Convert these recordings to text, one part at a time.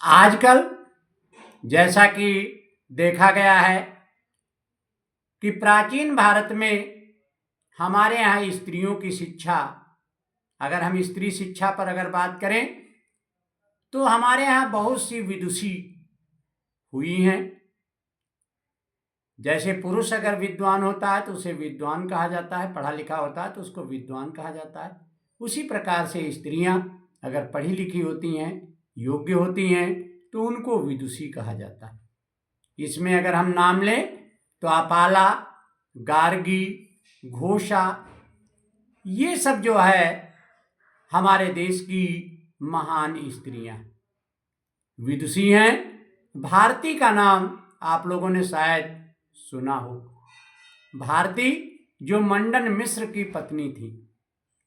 आजकल जैसा कि देखा गया है कि प्राचीन भारत में हमारे यहाँ स्त्रियों की शिक्षा, अगर हम स्त्री शिक्षा पर अगर बात करें तो हमारे यहाँ बहुत सी विदुषी हुई हैं। जैसे पुरुष अगर विद्वान होता है तो उसे विद्वान कहा जाता है, पढ़ा लिखा होता है तो उसको विद्वान कहा जाता है। उसी प्रकार से स्त्रियां अगर पढ़ी लिखी होती हैं, योग्य होती हैं, तो उनको विदुषी कहा जाता है। इसमें अगर हम नाम लें तो आपाला, गार्गी, घोषा, ये सब जो है हमारे देश की महान स्त्रियां विदुषी हैं। भारती का नाम आप लोगों ने शायद सुना हो। भारती जो मंडन मिश्र की पत्नी थी।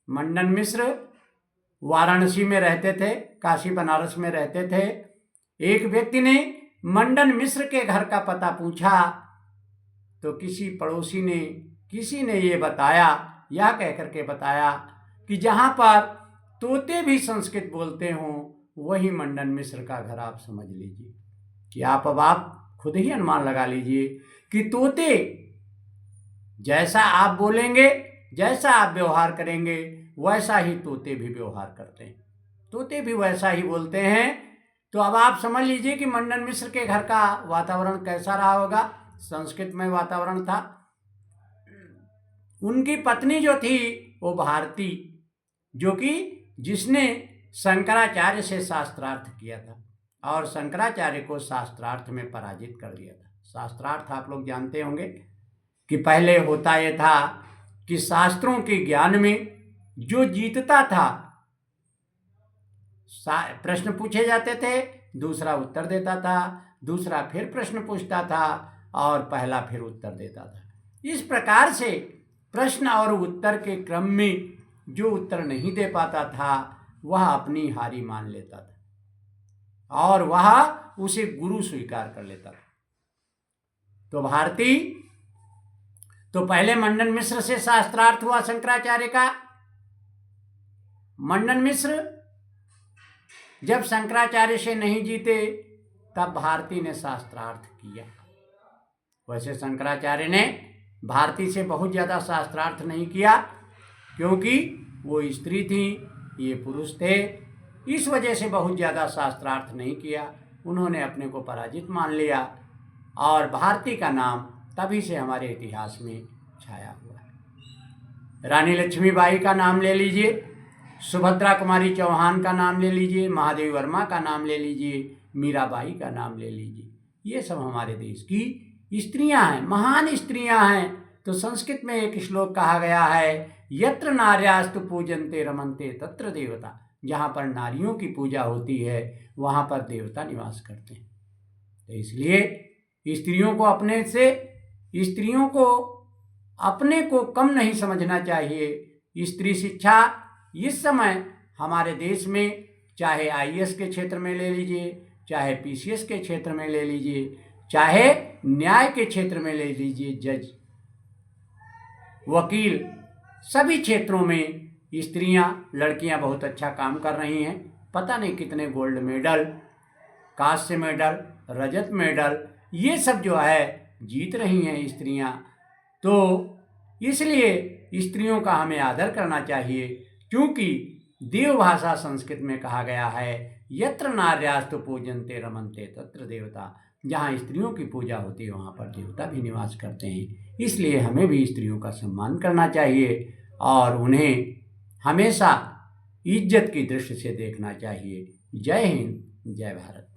मंडन मिश्र वाराणसी में रहते थे, काशी बनारस में रहते थे। एक व्यक्ति ने मंडन मिश्र के घर का पता पूछा तो किसी ने ये बताया, यह कहकर के बताया कि जहाँ पर तोते भी संस्कृत बोलते हों वही मंडन मिश्र का घर आप समझ लीजिए कि आप खुद ही अनुमान लगा लीजिए कि तोते जैसा आप बोलेंगे, जैसा आप व्यवहार करेंगे, वैसा ही तोते भी व्यवहार करते हैं, तोते भी वैसा ही बोलते हैं। तो अब आप समझ लीजिए कि मंडन मिश्र के घर का वातावरण कैसा रहा होगा। संस्कृतमय वातावरण था। उनकी पत्नी जो थी वो भारती, जो कि जिसने शंकराचार्य से शास्त्रार्थ किया था और शंकराचार्य को शास्त्रार्थ में पराजित कर दिया था। शास्त्रार्थ आप लोग जानते होंगे कि पहले होता यह था कि शास्त्रों के ज्ञान में जो जीतता था, प्रश्न पूछे जाते थे, दूसरा उत्तर देता था, दूसरा फिर प्रश्न पूछता था और पहला फिर उत्तर देता था। इस प्रकार से प्रश्न और उत्तर के क्रम में जो उत्तर नहीं दे पाता था वह अपनी हारी मान लेता था और वह उसे गुरु स्वीकार कर लेता था। तो भारती तो पहले मंडन मिश्र से शास्त्रार्थ हुआ शंकराचार्य का। मंडन मिश्र जब शंकराचार्य से नहीं जीते तब भारती ने शास्त्रार्थ किया। वैसे शंकराचार्य ने भारती से बहुत ज़्यादा शास्त्रार्थ नहीं किया क्योंकि वो स्त्री थी, ये पुरुष थे, इस वजह से बहुत ज़्यादा शास्त्रार्थ नहीं किया। उन्होंने अपने को पराजित मान लिया और भारती का नाम तभी से हमारे इतिहास में छाया हुआ है। रानी लक्ष्मीबाई का नाम ले लीजिए, सुभद्रा कुमारी चौहान का नाम ले लीजिए, महादेवी वर्मा का नाम ले लीजिए, मीराबाई का नाम ले लीजिए। ये सब हमारे देश की स्त्रियां हैं, महान स्त्रियां हैं। तो संस्कृत में एक श्लोक कहा गया है, यत्र नार्यास्तु पूजन्ते रमन्ते तत्र देवता। जहाँ पर नारियों की पूजा होती है वहाँ पर देवता निवास करते हैं। तो इसलिए स्त्रियों को अपने को कम नहीं समझना चाहिए। स्त्री शिक्षा इस समय हमारे देश में चाहे IAS के क्षेत्र में ले लीजिए, चाहे PCS के क्षेत्र में ले लीजिए, चाहे न्याय के क्षेत्र में ले लीजिए, जज, वकील, सभी क्षेत्रों में लड़कियां बहुत अच्छा काम कर रही हैं। पता नहीं कितने गोल्ड मेडल, कांस्य मेडल, रजत मेडल, ये सब जो है जीत रही हैं स्त्रियां। तो इसलिए स्त्रियों का हमें आदर करना चाहिए क्योंकि देवभाषा संस्कृत में कहा गया है, यत्र नार्यास्तु पूजन्ते रमन्ते तत्र देवता। जहाँ स्त्रियों की पूजा होती है वहाँ पर देवता भी निवास करते हैं। इसलिए हमें भी स्त्रियों का सम्मान करना चाहिए और उन्हें हमेशा इज्जत की दृष्टि से देखना चाहिए। जय हिंद, जय भारत।